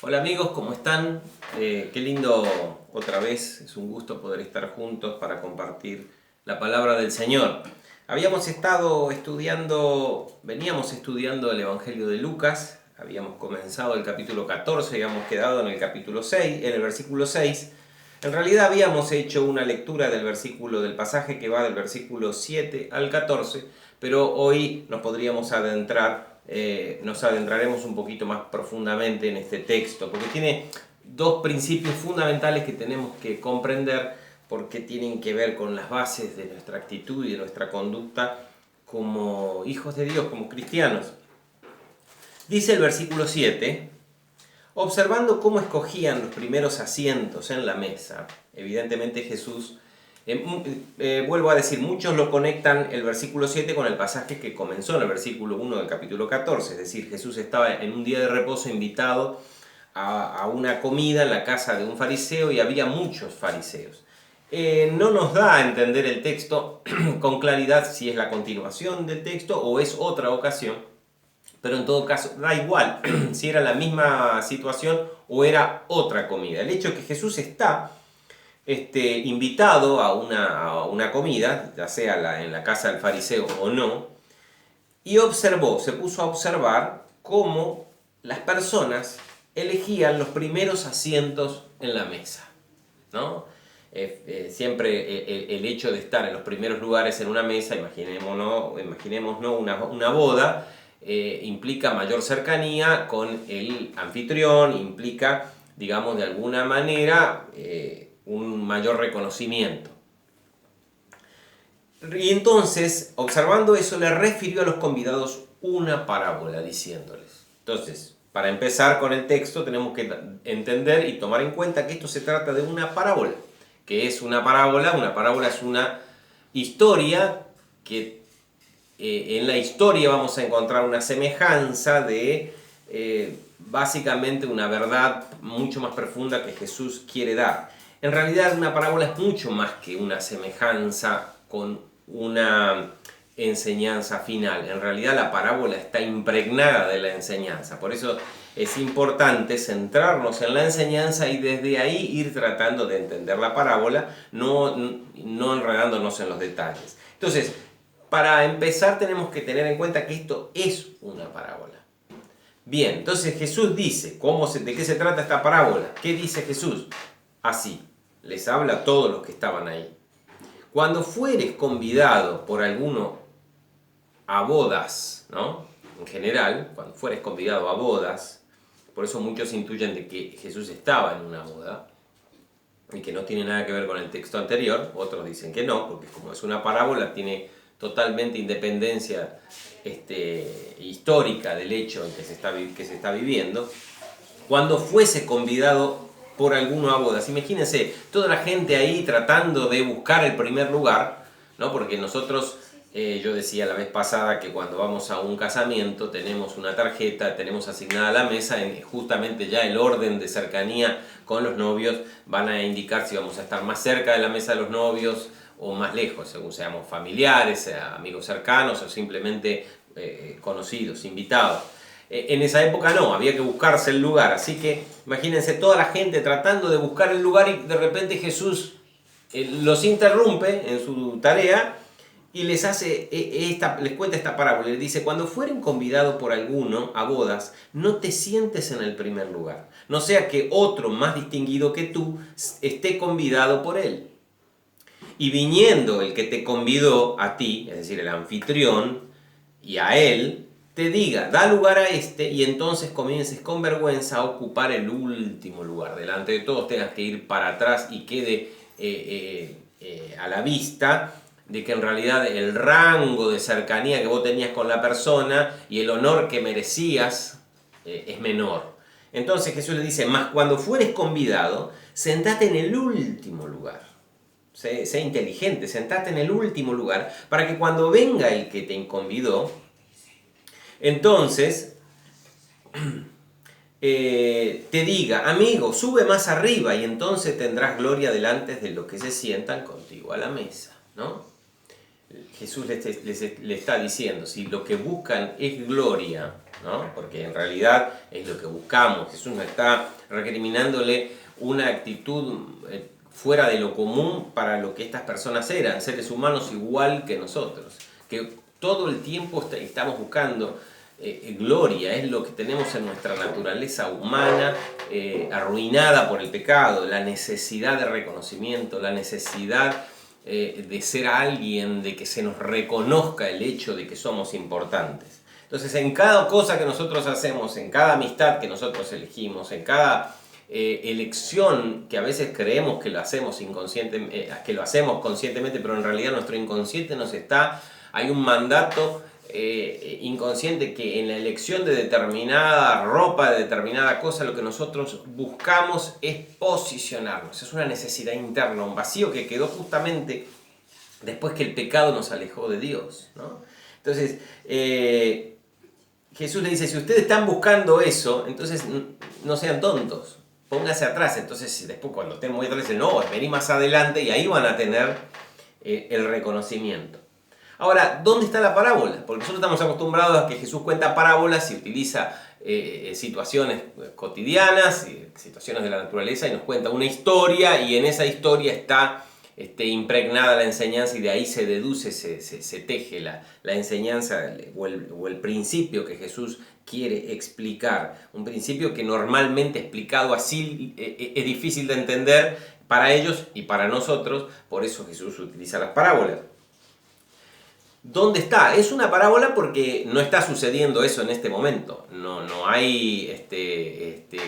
Hola amigos, ¿cómo están? Qué lindo otra vez, es un gusto poder estar juntos para compartir la palabra del Señor. Veníamos estudiando el Evangelio de Lucas, habíamos comenzado el capítulo 14 y habíamos quedado en el capítulo 6, en el versículo 6. En realidad habíamos hecho una lectura del pasaje que va del versículo 7 al 14, pero hoy nos adentraremos un poquito más profundamente en este texto, porque tiene dos principios fundamentales que tenemos que comprender, porque tienen que ver con las bases de nuestra actitud y de nuestra conducta como hijos de Dios, como cristianos. Dice el versículo 7, observando cómo escogían los primeros asientos en la mesa. Evidentemente Jesús, vuelvo a decir, muchos lo conectan el versículo 7 con el pasaje que comenzó en el versículo 1 del capítulo 14. Es decir, Jesús estaba en un día de reposo invitado a una comida en la casa de un fariseo y había muchos fariseos. No nos da a entender el texto con claridad si es la continuación del texto o es otra ocasión, pero en todo caso da igual si era la misma situación o era otra comida. El hecho es que Jesús está invitado a una comida, ya sea en la casa del fariseo o no, y se puso a observar cómo las personas elegían los primeros asientos en la mesa, ¿no? Siempre el hecho de estar en los primeros lugares en una mesa, imaginémonos una boda, implica mayor cercanía con el anfitrión, implica, digamos, de alguna manera un mayor reconocimiento. Y entonces, observando eso, le refirió a los convidados una parábola, diciéndoles. Entonces, para empezar con el texto, tenemos que entender y tomar en cuenta que esto se trata de una parábola. ¿Qué es una parábola? Una parábola es una historia que en la historia vamos a encontrar una semejanza de básicamente una verdad mucho más profunda que Jesús quiere dar. En realidad una parábola es mucho más que una semejanza con una enseñanza final. En realidad la parábola está impregnada de la enseñanza. Por eso es importante centrarnos en la enseñanza y desde ahí ir tratando de entender la parábola, no enredándonos en los detalles. Entonces, para empezar tenemos que tener en cuenta que esto es una parábola. Bien, entonces Jesús dice, ¿de qué se trata esta parábola? ¿Qué dice Jesús? Así, les habla a todos los que estaban ahí. Cuando fueres convidado por alguno a bodas, ¿no? En general, cuando fueres convidado a bodas, por eso muchos intuyen de que Jesús estaba en una boda y que no tiene nada que ver con el texto anterior, otros dicen que no, porque como es una parábola tiene totalmente independencia histórica del hecho en que se está viviendo. Cuando fuese convidado por alguno a bodas, imagínense toda la gente ahí tratando de buscar el primer lugar, ¿no? Porque nosotros, yo decía la vez pasada que cuando vamos a un casamiento tenemos una tarjeta, tenemos asignada la mesa, justamente ya el orden de cercanía con los novios van a indicar si vamos a estar más cerca de la mesa de los novios o más lejos, según seamos familiares, amigos cercanos o simplemente conocidos, invitados. En esa época no, había que buscarse el lugar, así que imagínense toda la gente tratando de buscar el lugar y de repente Jesús los interrumpe en su tarea y les cuenta esta parábola. Les dice, cuando fueren convidados por alguno a bodas, no te sientes en el primer lugar, no sea que otro más distinguido que tú esté convidado por él. Y viniendo el que te convidó a ti, es decir, el anfitrión, y a él, te diga, da lugar a este, y entonces comiences con vergüenza a ocupar el último lugar. Delante de todos tengas que ir para atrás y quede a la vista de que en realidad el rango de cercanía que vos tenías con la persona y el honor que merecías es menor. Entonces Jesús le dice, mas cuando fueres convidado, sentate en el último lugar. Sé inteligente, sentate en el último lugar para que cuando venga el que te convidó, entonces te diga, amigo, sube más arriba y entonces tendrás gloria delante de los que se sientan contigo a la mesa, ¿no? Jesús le está diciendo, si lo que buscan es gloria, ¿no? Porque en realidad es lo que buscamos. Jesús no está recriminándole una actitud fuera de lo común para lo que estas personas eran, seres humanos igual que nosotros, que todo el tiempo estamos buscando gloria, es lo que tenemos en nuestra naturaleza humana, arruinada por el pecado, la necesidad de reconocimiento, la necesidad de ser alguien, de que se nos reconozca el hecho de que somos importantes. Entonces, en cada cosa que nosotros hacemos, en cada amistad que nosotros elegimos, en cada elección que a veces creemos que lo hacemos que lo hacemos conscientemente, pero en realidad nuestro inconsciente hay un mandato inconsciente que en la elección de determinada ropa, de determinada cosa, lo que nosotros buscamos es posicionarnos. Es una necesidad interna, un vacío que quedó justamente después que el pecado nos alejó de Dios, ¿no? Entonces, Jesús le dice, si ustedes están buscando eso, entonces no sean tontos, pónganse atrás. Entonces después cuando estén muy atrás, dicen, no, vení más adelante, y ahí van a tener el reconocimiento. Ahora, ¿dónde está la parábola? Porque nosotros estamos acostumbrados a que Jesús cuenta parábolas y utiliza situaciones cotidianas, situaciones de la naturaleza, y nos cuenta una historia, y en esa historia está impregnada la enseñanza, y de ahí se deduce, se teje la enseñanza o el principio que Jesús quiere explicar. Un principio que normalmente explicado así es difícil de entender para ellos y para nosotros, por eso Jesús utiliza las parábolas. ¿Dónde está? Es una parábola porque no está sucediendo eso en este momento. No hay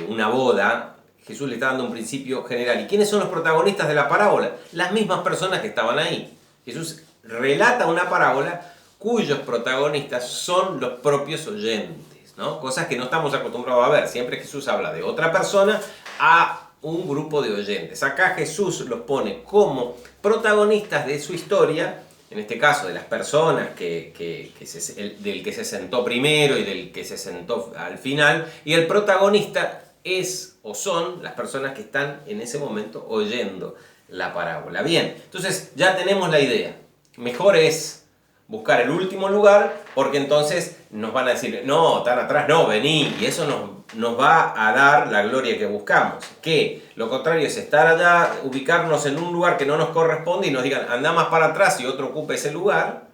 una boda. Jesús le está dando un principio general. ¿Y quiénes son los protagonistas de la parábola? Las mismas personas que estaban ahí. Jesús relata una parábola cuyos protagonistas son los propios oyentes, ¿no? Cosas que no estamos acostumbrados a ver. Siempre Jesús habla de otra persona a un grupo de oyentes. Acá Jesús los pone como protagonistas de su historia, en este caso de las personas del que se sentó primero y del que se sentó al final, y el protagonista es o son las personas que están en ese momento oyendo la parábola. Bien, entonces ya tenemos la idea. Mejor es buscar el último lugar, porque entonces nos van a decir, no, tan atrás no, vení, y eso nos va a dar la gloria que buscamos. Que lo contrario es estar allá, ubicarnos en un lugar que no nos corresponde y nos digan, anda más para atrás y otro ocupe ese lugar,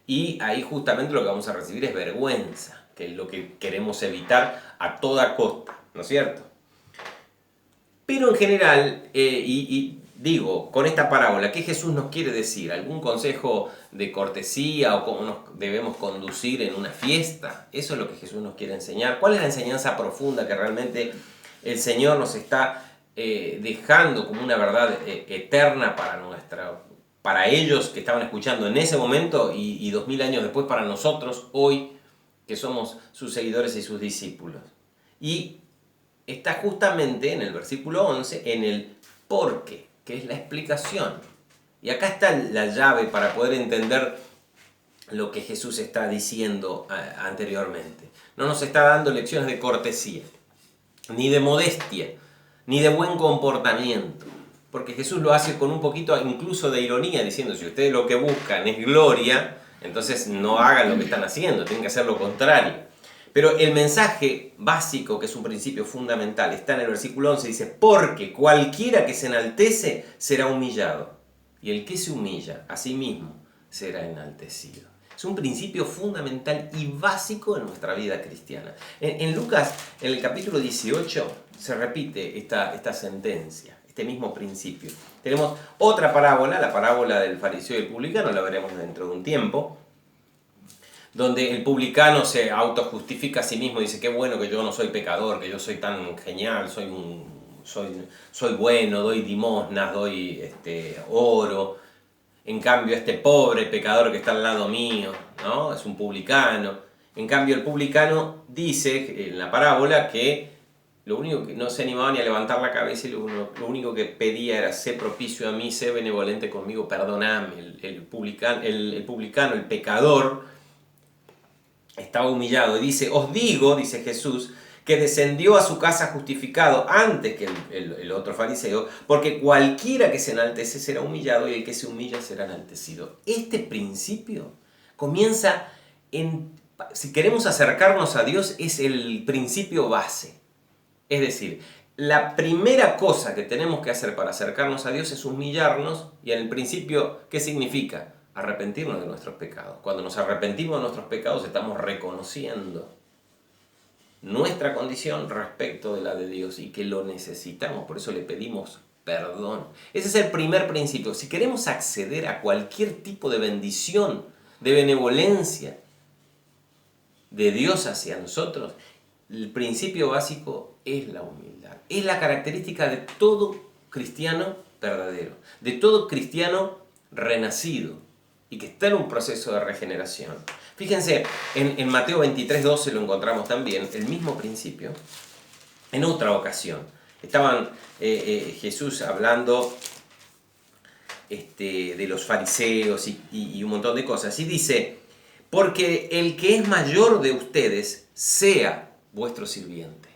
y ahí justamente lo que vamos a recibir es vergüenza, que es lo que queremos evitar a toda costa, ¿no es cierto? Pero en general, digo, con esta parábola, ¿qué Jesús nos quiere decir? ¿Algún consejo de cortesía o cómo nos debemos conducir en una fiesta? Eso es lo que Jesús nos quiere enseñar. ¿Cuál es la enseñanza profunda que realmente el Señor nos está dejando como una verdad eterna para ellos que estaban escuchando en ese momento y 2000 años después para nosotros hoy que somos sus seguidores y sus discípulos? Y está justamente en el versículo 11 en el por qué, que es la explicación. Y acá está la llave para poder entender lo que Jesús está diciendo anteriormente. No nos está dando lecciones de cortesía, ni de modestia, ni de buen comportamiento. Porque Jesús lo hace con un poquito incluso de ironía, diciendo, si ustedes lo que buscan es gloria, entonces no hagan lo que están haciendo, tienen que hacer lo contrario. Pero el mensaje básico, que es un principio fundamental, está en el versículo 11, dice, porque cualquiera que se enaltece será humillado, y el que se humilla a sí mismo será enaltecido. Es un principio fundamental y básico en nuestra vida cristiana. En Lucas, en el capítulo 18, se repite esta sentencia, este mismo principio. Tenemos otra parábola, la parábola del fariseo y el publicano, la veremos dentro de un tiempo, donde el publicano se autojustifica a sí mismo y dice, qué bueno que yo no soy pecador, que yo soy tan genial, soy bueno, doy limosnas, doy oro. En cambio, este pobre pecador que está al lado mío, ¿no? Es un publicano. En cambio, el publicano dice en la parábola que lo único que no se animaba ni a levantar la cabeza y lo único que pedía era, sé propicio a mí, sé benevolente conmigo, perdoname. El publicano, el pecador, estaba humillado y dice, os digo, dice Jesús, que descendió a su casa justificado antes que el otro fariseo, porque cualquiera que se enaltece será humillado y el que se humilla será enaltecido. Este principio comienza si queremos acercarnos a Dios, es el principio base. Es decir, la primera cosa que tenemos que hacer para acercarnos a Dios es humillarnos. Y en el principio, ¿qué significa? Arrepentirnos de nuestros pecados. Cuando nos arrepentimos de nuestros pecados, estamos reconociendo nuestra condición respecto de la de Dios y que lo necesitamos. Por eso le pedimos perdón. Ese es el primer principio. Si queremos acceder a cualquier tipo de bendición, de benevolencia de Dios hacia nosotros, el principio básico es la humildad. Es la característica de todo cristiano verdadero, de todo cristiano renacido y que está en un proceso de regeneración. Fíjense, en Mateo 23:12 lo encontramos también, el mismo principio, en otra ocasión. Estaban Jesús hablando de los fariseos y un montón de cosas. Y dice, porque el que es mayor de ustedes sea vuestro sirviente.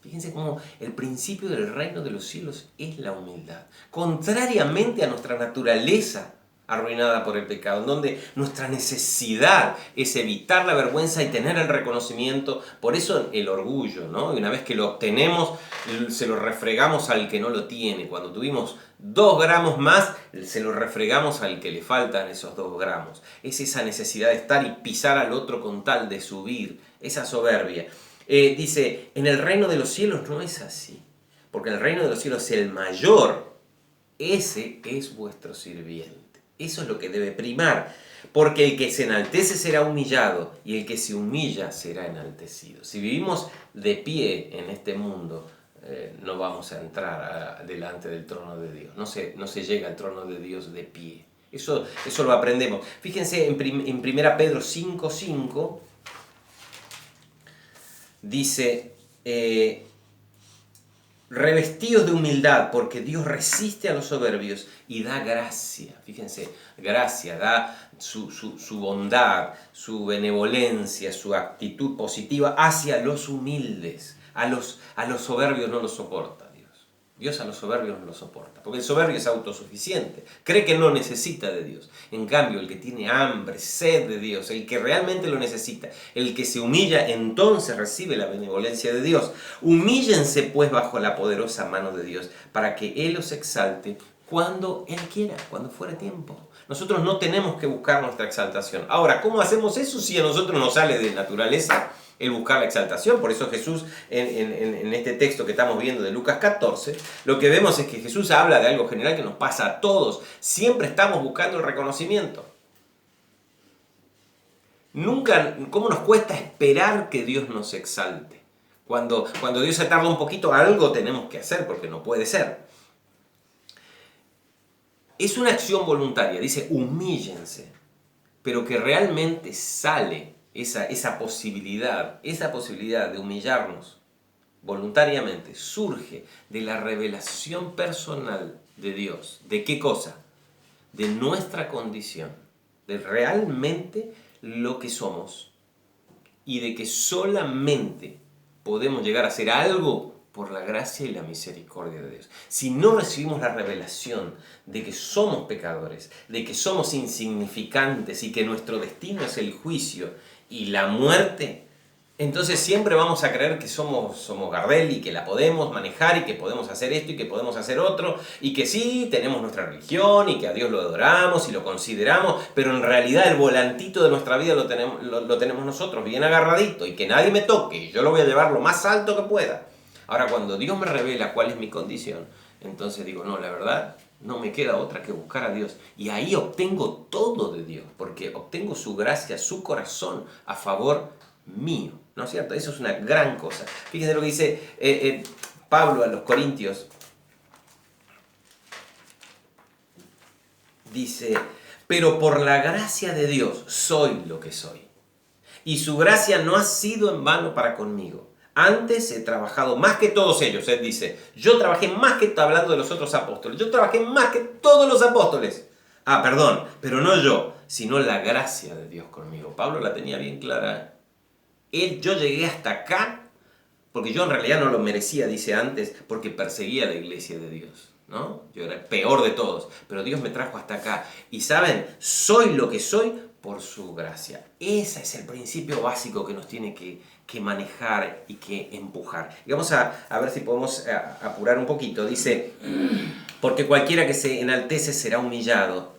Fíjense cómo el principio del reino de los cielos es la humildad. Contrariamente a nuestra naturaleza arruinada por el pecado, en donde nuestra necesidad es evitar la vergüenza y tener el reconocimiento. Por eso el orgullo, ¿no? Y una vez que lo obtenemos, se lo refregamos al que no lo tiene. Cuando tuvimos 2 gramos más, se lo refregamos al que le faltan esos 2 gramos. Es esa necesidad de estar y pisar al otro con tal de subir, esa soberbia. Dice, en el reino de los cielos no es así, porque el reino de los cielos es el mayor, ese es vuestro sirviente. Eso es lo que debe primar, porque el que se enaltece será humillado y el que se humilla será enaltecido. Si vivimos de pie en este mundo, no vamos a entrar delante del trono de Dios. No se llega al trono de Dios de pie. Eso lo aprendemos. Fíjense en 1 Pedro 5:5 dice, revestidos de humildad, porque Dios resiste a los soberbios y da gracia. Fíjense, gracia, da su bondad, su benevolencia, su actitud positiva hacia los humildes. A los soberbios no los soporta Dios. Dios a los soberbios no los soporta, porque el soberbio es autosuficiente, cree que no necesita de Dios. En cambio, el que tiene hambre, sed de Dios, el que realmente lo necesita, el que se humilla, entonces recibe la benevolencia de Dios. Humíllense pues bajo la poderosa mano de Dios, para que Él los exalte cuando Él quiera, cuando fuera tiempo. Nosotros no tenemos que buscar nuestra exaltación. Ahora, ¿cómo hacemos eso si a nosotros nos sale de naturaleza el buscar la exaltación? Por eso Jesús, en este texto que estamos viendo de Lucas 14, lo que vemos es que Jesús habla de algo general que nos pasa a todos. Siempre estamos buscando el reconocimiento. Nunca, ¿cómo nos cuesta esperar que Dios nos exalte? Cuando Dios se tarda un poquito, algo tenemos que hacer, porque no puede ser. Es una acción voluntaria, dice humíllense, pero que realmente sale esa posibilidad de humillarnos voluntariamente, surge de la revelación personal de Dios. ¿De qué cosa? De nuestra condición, de realmente lo que somos y de que solamente podemos llegar a hacer algo por la gracia y la misericordia de Dios. Si no recibimos la revelación de que somos pecadores, de que somos insignificantes y que nuestro destino es el juicio y la muerte, entonces siempre vamos a creer que somos Gardel y que la podemos manejar y que podemos hacer esto y que podemos hacer otro y que sí, tenemos nuestra religión y que a Dios lo adoramos y lo consideramos, pero en realidad el volantito de nuestra vida lo tenemos nosotros bien agarradito y que nadie me toque y yo lo voy a llevar lo más alto que pueda. Ahora, cuando Dios me revela cuál es mi condición, entonces digo, no, la verdad, no me queda otra que buscar a Dios. Y ahí obtengo todo de Dios, porque obtengo su gracia, su corazón a favor mío. ¿No es cierto? Eso es una gran cosa. Fíjense lo que dice Pablo a los Corintios. Dice, pero por la gracia de Dios soy lo que soy. Y su gracia no ha sido en vano para conmigo. Antes he trabajado más que todos ellos. Él dice, yo trabajé más que, hablando de los otros apóstoles, yo trabajé más que todos los apóstoles. Perdón, pero no yo, sino la gracia de Dios conmigo. Pablo la tenía bien clara. Yo llegué hasta acá porque yo en realidad no lo merecía, dice antes, porque perseguía a la iglesia de Dios, ¿no? Yo era el peor de todos, pero Dios me trajo hasta acá. Y saben, soy lo que soy por su gracia. Ese es el principio básico que nos tiene que manejar y que empujar. Y vamos a ver si podemos apurar un poquito. Dice, porque cualquiera que se enaltece será humillado.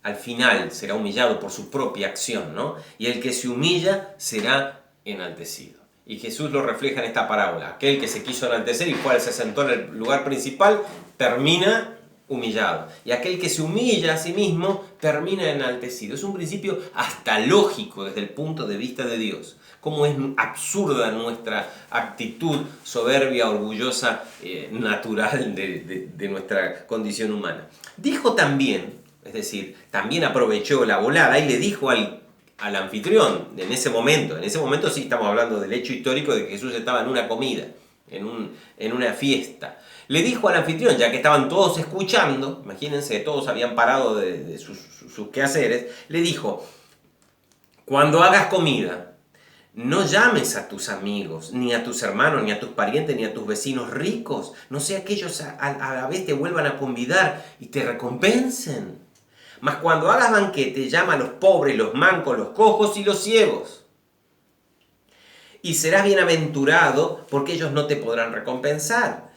Al final será humillado por su propia acción, ¿no? Y el que se humilla será enaltecido. Y Jesús lo refleja en esta parábola. Aquel que se quiso enaltecer y se sentó en el lugar principal, termina humillado. Y aquel que se humilla a sí mismo, termina enaltecido. Es un principio hasta lógico desde el punto de vista de Dios. Cómo es absurda nuestra actitud soberbia, orgullosa, natural de nuestra condición humana. Dijo también, es decir, también aprovechó la volada y le dijo al anfitrión en ese momento sí estamos hablando del hecho histórico de que Jesús estaba en una comida, en una fiesta. Le dijo al anfitrión, ya que estaban todos escuchando, imagínense, todos habían parado de sus quehaceres, le dijo, cuando hagas comida, no llames a tus amigos, ni a tus hermanos, ni a tus parientes, ni a tus vecinos ricos, no sea que ellos a la vez te vuelvan a convidar y te recompensen. Mas cuando hagas banquete, llama a los pobres, los mancos, los cojos y los ciegos. Y serás bienaventurado porque ellos no te podrán recompensar,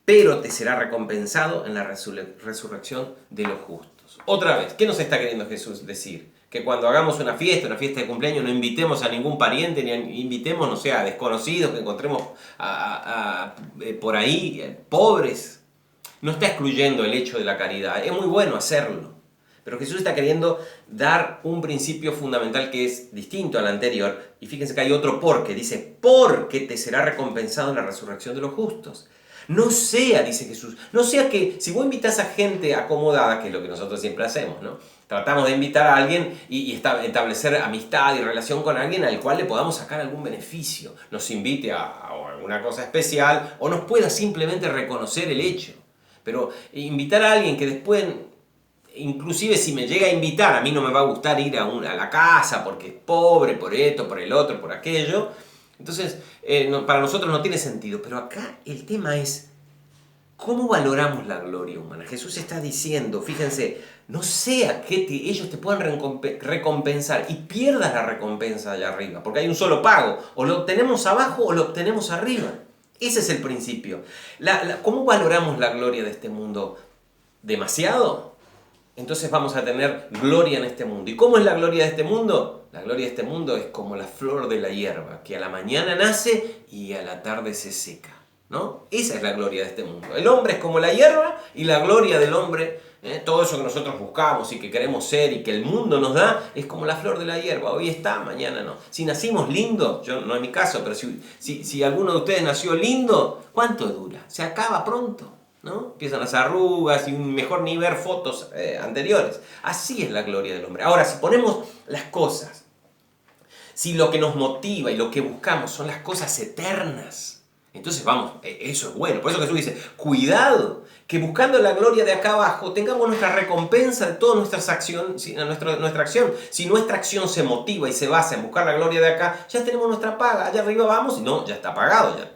pero te será recompensado en la resurrección de los justos. Otra vez, ¿qué nos está queriendo Jesús decir? Que cuando hagamos una fiesta de cumpleaños, no invitemos a ningún pariente, ni invitemos, no sé, a desconocidos que encontremos por ahí, pobres. No está excluyendo el hecho de la caridad, es muy bueno hacerlo. Pero Jesús está queriendo dar un principio fundamental que es distinto al anterior. Y fíjense que hay otro porque, dice, porque te será recompensado en la resurrección de los justos. No sea, dice Jesús, no sea que si vos invitas a gente acomodada, que es lo que nosotros siempre hacemos, ¿no? Tratamos de invitar a alguien y establecer amistad y relación con alguien al cual le podamos sacar algún beneficio. Nos invite a alguna cosa especial o nos pueda simplemente reconocer el hecho. Pero invitar a alguien que después, inclusive si me llega a invitar, a mí no me va a gustar ir a la casa porque es pobre, por esto, por el otro, por aquello. Entonces, para nosotros no tiene sentido. Pero acá el tema es, ¿cómo valoramos la gloria humana? Jesús está diciendo, fíjense, no sea que ellos te puedan recompensar y pierdas la recompensa allá arriba, porque hay un solo pago, o lo obtenemos abajo o lo obtenemos arriba. Ese es el principio. ¿Cómo valoramos la gloria de este mundo? ¿Demasiado? Entonces vamos a tener gloria en este mundo. ¿Y cómo es la gloria de este mundo? La gloria de este mundo es como la flor de la hierba, que a la mañana nace y a la tarde se seca, ¿no? Esa es la gloria de este mundo. El hombre es como la hierba y la gloria del hombre, todo eso que nosotros buscamos y que queremos ser y que el mundo nos da, es como la flor de la hierba. Hoy está, mañana no. Si nacimos lindos, yo no es mi caso, pero si alguno de ustedes nació lindo, ¿cuánto dura? Se acaba pronto, ¿no? Empiezan las arrugas y mejor ni ver fotos anteriores. Así es la gloria del hombre. Ahora, si ponemos las cosas, si lo que nos motiva y lo que buscamos son las cosas eternas, entonces vamos, eso es bueno. Por eso Jesús dice, cuidado, que buscando la gloria de acá abajo tengamos nuestra recompensa de todas nuestras acciones, nuestra acción. Si nuestra acción se motiva y se basa en buscar la gloria de acá, ya tenemos nuestra paga, allá arriba vamos y no, ya está pagado. Ya.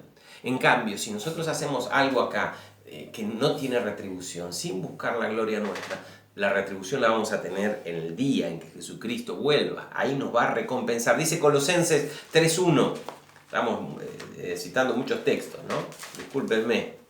En cambio, si nosotros hacemos algo acá que no tiene retribución, sin buscar la gloria nuestra, la retribución la vamos a tener en el día en que Jesucristo vuelva. Ahí nos va a recompensar. Dice Colosenses 3.1. Estamos citando muchos textos, ¿no? Discúlpenme.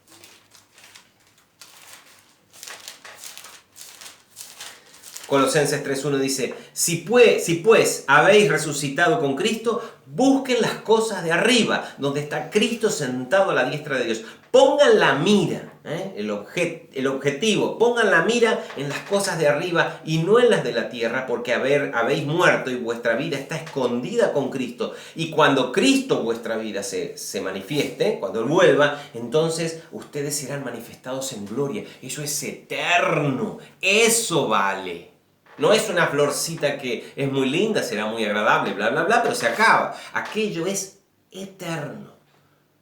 Colosenses 3.1 dice, si pues habéis resucitado con Cristo, busquen las cosas de arriba, donde está Cristo sentado a la diestra de Dios. Pongan la mira, el objetivo, pongan la mira en las cosas de arriba y no en las de la tierra, porque habéis muerto y vuestra vida está escondida con Cristo. Y cuando Cristo, vuestra vida, se manifieste, cuando Él vuelva, entonces ustedes serán manifestados en gloria. Eso es eterno, eso vale. No es una florcita que es muy linda, será muy agradable, bla, bla, bla, pero se acaba. Aquello es eterno.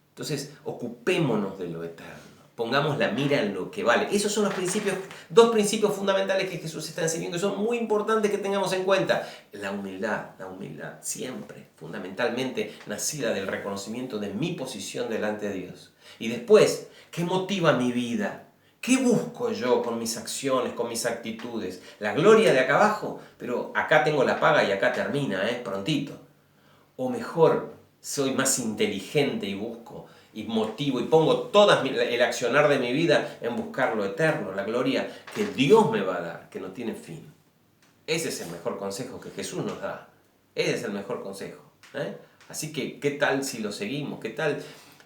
Entonces, ocupémonos de lo eterno. Pongamos la mira en lo que vale. Esos son los principios, dos principios fundamentales que Jesús está enseñando y son muy importantes que tengamos en cuenta. La humildad siempre, fundamentalmente nacida del reconocimiento de mi posición delante de Dios. Y después, ¿qué motiva mi vida? ¿Qué busco yo con mis acciones, con mis actitudes? ¿La gloria de acá abajo? Pero acá tengo la paga y acá termina, prontito. O mejor, soy más inteligente y busco y motivo y pongo todo el accionar de mi vida en buscar lo eterno, la gloria que Dios me va a dar, que no tiene fin. Ese es el mejor consejo que Jesús nos da. Ese es el mejor consejo. Así que, ¿qué tal si lo seguimos? ¿Qué tal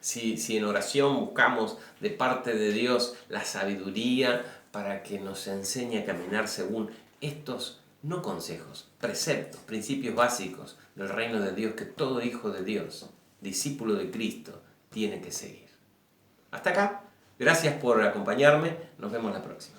si en oración buscamos de parte de Dios la sabiduría para que nos enseñe a caminar según estos, no consejos, preceptos, principios básicos del reino de Dios que todo hijo de Dios, discípulo de Cristo, tiene que seguir? Hasta acá. Gracias por acompañarme. Nos vemos la próxima.